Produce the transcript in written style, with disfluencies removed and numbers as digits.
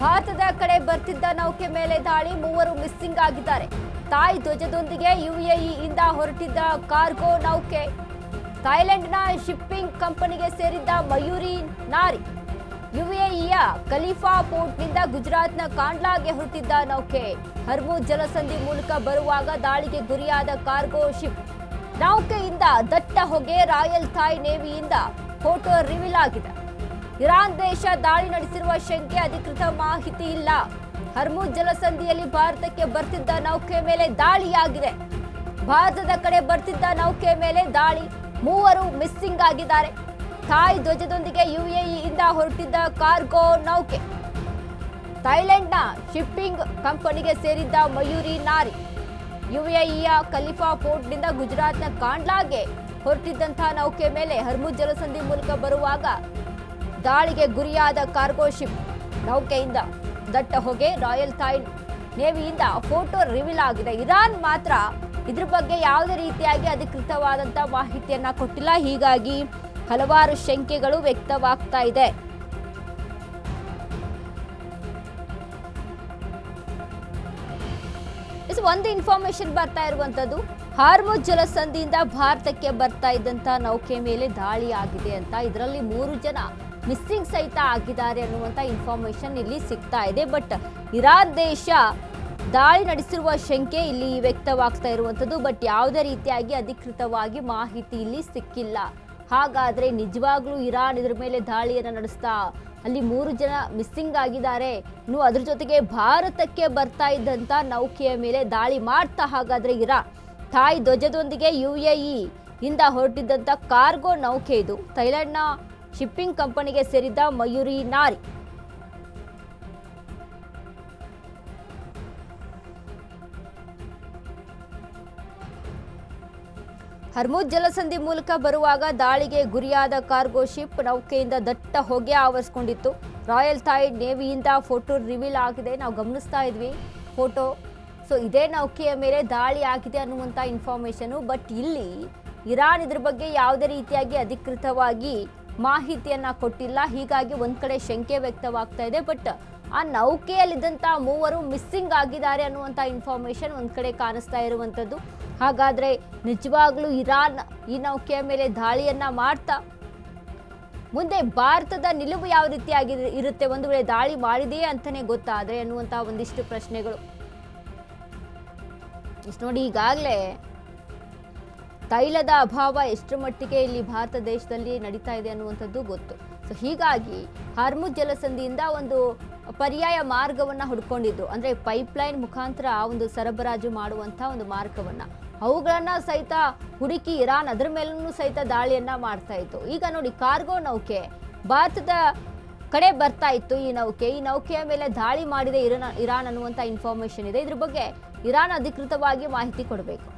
ಭಾರತದ ಕಡೆ ಬರ್ತಿದ್ದ ನೌಕೆ ಮೇಲೆ ದಾಳಿ, ಮೂವರು ಮಿಸ್ಸಿಂಗ್ ಆಗಿದ್ದಾರೆ. ತಾಯಿ ಧ್ವಜದೊಂದಿಗೆ ಯುಎಇಯಿಂದ ಹೊರಟಿದ್ದ ಕಾರ್ಗೋ ನೌಕೆ ಥೈಲೆಂಡ್ನ ಶಿಪ್ಪಿಂಗ್ ಕಂಪನಿಗೆ ಸೇರಿದ್ದ ಮಯೂರಿ ನಾರಿ. ಯುಎಇಯ ಖಲೀಫಾ ಪೋರ್ಟ್ನಿಂದ ಗುಜರಾತ್ನ ಕಾಂಡ್ಲಾಗೆ ಹೊರಟಿದ್ದ ನೌಕೆ ಹರ್ಮುಜ್ ಜಲಸಂಧಿ ಮೂಲಕ ಬರುವಾಗ ದಾಳಿಗೆ ಗುರಿಯಾದ ಕಾರ್ಗೋ ಶಿಪ್. ನೌಕೆಯಿಂದ ದಟ್ಟ ಹೊಗೆ. ರಾಯಲ್ ಥಾಯ್ ನೇವಿಯಿಂದ ಫೋಟೋ ರಿವೀಲ್ ಆಗಿದೆ. ಇರಾನ್ ದೇಶ ದಾಳಿ ನಡೆಸಿರುವ ಶಂಕೆ, ಅಧಿಕೃತ ಮಾಹಿತಿ ಇಲ್ಲ. ಹರ್ಮುಜ್ ಜಲಸಂಧಿಯಲ್ಲಿ ಭಾರತಕ್ಕೆ ಬರ್ತಿದ್ದ ನೌಕೆ ಮೇಲೆ ದಾಳಿಯಾಗಿದೆ. ಭಾರತದ ಕಡೆ ಬರ್ತಿದ್ದ ನೌಕೆ ಮೇಲೆ ದಾಳಿ, ಮೂವರು ಮಿಸ್ಸಿಂಗ್ ಆಗಿದ್ದಾರೆ. ಥಾಯ್ ಧ್ವಜದೊಂದಿಗೆ ಯುಎಇಯಿಂದ ಹೊರಟಿದ್ದ ಕಾರ್ಗೋ ನೌಕೆ ಥೈಲೆಂಡ್ನ ಶಿಪ್ಪಿಂಗ್ ಕಂಪನಿಗೆ ಸೇರಿದ್ದ ಮಯೂರಿ ನಾರಿ. ಯುಎಇಯ ಖಲೀಫಾ ಪೋರ್ಟ್ನಿಂದ ಗುಜರಾತ್ನ ಕಾಂಡ್ಲಾಗೆ ಹೊರಟಿದ್ದಂತಹ ನೌಕೆ ಮೇಲೆ ಹರ್ಮುಜ್ ಜಲಸಂಧಿ ಮೂಲಕ ಬರುವಾಗ ದಾಳಿಗೆ ಗುರಿಯಾದ ಕಾರ್ಗೋ ಶಿಪ್. ನೌಕೆಯಿಂದ ದಟ್ಟ ಹೊಗೆ. ರಾಯಲ್ ಥಾಯ್ ನೇವಿಯಿಂದ ಫೋಟೋ ರಿವೀಲ್ ಆಗಿದೆ. ಇರಾನ್ ಮಾತ್ರ ಇದ್ರ ಬಗ್ಗೆ ಯಾವುದೇ ರೀತಿಯಾಗಿ ಅಧಿಕೃತವಾದಂತಹ ಮಾಹಿತಿಯನ್ನ ಕೊಟ್ಟಿಲ್ಲ. ಹೀಗಾಗಿ ಹಲವಾರು ಶಂಕೆಗಳು ವ್ಯಕ್ತವಾಗ್ತಾ ಇದೆ. ಒಂದು ಇನ್ಫಾರ್ಮೇಶನ್ ಬರ್ತಾ ಇರುವಂತದ್ದು, ಹಾರ್ಮುಜ್ ಜಲಸಂಧಿಯಿಂದ ಭಾರತಕ್ಕೆ ಬರ್ತಾ ಇದ್ದಂತ ನೌಕೆ ಮೇಲೆ ದಾಳಿ ಆಗಿದೆ ಅಂತ. ಇದರಲ್ಲಿ 3 ಜನ ಮಿಸ್ಸಿಂಗ್ ಸಹಿತ ಆಗಿದ್ದಾರೆ ಅನ್ನುವಂತ ಇನ್ಫಾರ್ಮೇಶನ್ ಇಲ್ಲಿ ಸಿಗ್ತಾ ಇದೆ. ಬಟ್ ಇರಾನ್ ದೇಶ ದಾಳಿ ನಡೆಸಿರುವ ಶಂಕೆ ಇಲ್ಲಿ ವ್ಯಕ್ತವಾಗ್ತಾ ಇರುವಂತದ್ದು. ಬಟ್ ಯಾವುದೇ ರೀತಿಯಾಗಿ ಅಧಿಕೃತವಾಗಿ ಮಾಹಿತಿ ಇಲ್ಲಿ ಸಿಕ್ಕಿಲ್ಲ. ಹಾಗಾದ್ರೆ ನಿಜವಾಗ್ಲೂ ಇರಾನ್ ಇದ್ರ ಮೇಲೆ ದಾಳಿಯನ್ನು ನಡೆಸ್ತಾ ಅಲ್ಲಿ 3 ಜನ ಮಿಸ್ಸಿಂಗ್ ಆಗಿದ್ದಾರೆ. ಇನ್ನು ಅದ್ರ ಜೊತೆಗೆ ಭಾರತಕ್ಕೆ ಬರ್ತಾ ಇದ್ದಂತ ನೌಕೆಯ ಮೇಲೆ ದಾಳಿ ಮಾಡ್ತಾ ಹಾಗಾದ್ರೆ ಇರಾನ್. ಥಾಯ್ ಧ್ವಜದೊಂದಿಗೆ ಯುಎಇ ಇಂದ ಹೊರಟಿದ್ದಂತ ಕಾರ್ಗೋ ನೌಕೆ ಇದು. ಥೈಲ್ಯಾಂಡ್ನ ಶಿಪ್ಪಿಂಗ್ ಕಂಪನಿಗೆ ಸೇರಿದ್ದ ಮಯೂರಿ ನಾರಿ. ಹರ್ಮುಜ್ ಜಲಸಂಧಿ ಮೂಲಕ ಬರುವಾಗ ದಾಳಿಗೆ ಗುರಿಯಾದ ಕಾರ್ಗೋ ಶಿಪ್. ನೌಕೆಯಿಂದ ದಟ್ಟ ಹೊಗೆ ಆವರಿಸಿಕೊಂಡಿತ್ತು. ರಾಯಲ್ ಥಾಯ್ ನೇವಿಯಿಂದ ಫೋಟೋ ರಿವೀಲ್ ಆಗಿದೆ. ನಾವು ಗಮನಿಸ್ತಾ ಇದ್ವಿ ಫೋಟೋ. ಸೊ ಇದೇ ನೌಕೆಯ ಮೇಲೆ ದಾಳಿ ಆಗಿದೆ ಅನ್ನುವಂಥ ಇನ್ಫಾರ್ಮೇಶನು. ಬಟ್ ಇಲ್ಲಿ ಇರಾನ್ ಇದ್ರ ಬಗ್ಗೆ ಯಾವುದೇ ರೀತಿಯಾಗಿ ಅಧಿಕೃತವಾಗಿ ಮಾಹಿತಿಯನ್ನ ಕೊಟ್ಟಿಲ್ಲ. ಹೀಗಾಗಿ ಒಂದ್ ಕಡೆ ಶಂಕೆ ವ್ಯಕ್ತವಾಗ್ತಾ ಇದೆ. ಬಟ್ ಆ ನೌಕೆಯಲ್ಲಿದ್ದಂಥ 3 ಮಿಸ್ಸಿಂಗ್ ಆಗಿದ್ದಾರೆ ಅನ್ನುವಂಥ ಇನ್ಫಾರ್ಮೇಶನ್ ಒಂದ್ ಕಡೆ ಕಾಣಿಸ್ತಾ ಇರುವಂಥದ್ದು. ಹಾಗಾದ್ರೆ ನಿಜವಾಗ್ಲೂ ಇರಾನ್ ಈ ನೌಕೆಯ ಮೇಲೆ ದಾಳಿಯನ್ನ ಮಾಡ್ತಾ ಮುಂದೆ ಭಾರತದ ನಿಲುವು ಯಾವ ರೀತಿಯಾಗಿ ಇರುತ್ತೆ ಒಂದು ವೇಳೆ ದಾಳಿ ಮಾಡಿದೆಯೇ ಅಂತಾನೆ ಗೊತ್ತಾದ್ರೆ ಅನ್ನುವಂಥ ಒಂದಿಷ್ಟು ಪ್ರಶ್ನೆಗಳು. ನೋಡಿ, ಈಗಾಗಲೇ ತೈಲದ ಅಭಾವ ಎಷ್ಟರ ಮಟ್ಟಿಗೆ ಇಲ್ಲಿ ಭಾರತ ದೇಶದಲ್ಲಿ ನಡೀತಾ ಇದೆ ಅನ್ನುವಂಥದ್ದು ಗೊತ್ತು. ಸೊ ಹೀಗಾಗಿ ಹಾರ್ಮುಜ್ ಜಲಸಂಧಿಯಿಂದ ಒಂದು ಪರ್ಯಾಯ ಮಾರ್ಗವನ್ನ ಹುಡ್ಕೊಂಡಿದ್ರು. ಅಂದ್ರೆ ಪೈಪ್ಲೈನ್ ಮುಖಾಂತರ ಒಂದು ಸರಬರಾಜು ಮಾಡುವಂತ ಒಂದು ಮಾರ್ಗವನ್ನ ಅವುಗಳನ್ನ ಸಹಿತ ಹುಡುಕಿ ಇರಾನ್ ಅದರ ಮೇಲೂ ಸಹಿತ ದಾಳಿಯನ್ನ ಮಾಡ್ತಾ ಇತ್ತು. ಈಗ ನೋಡಿ, ಕಾರ್ಗೋ ನೌಕೆ ಭಾರತದ ಕಡೆ ಬರ್ತಾ ಇತ್ತು. ಈ ನೌಕೆಯ ಮೇಲೆ ದಾಳಿ ಮಾಡಿದೆ ಇರಾನ್ ಅನ್ನುವಂತ ಇನ್ಫಾರ್ಮೇಶನ್ ಇದೆ. ಇದ್ರ ಬಗ್ಗೆ ಇರಾನ್ ಅಧಿಕೃತವಾಗಿ ಮಾಹಿತಿ ಕೊಡಬೇಕು.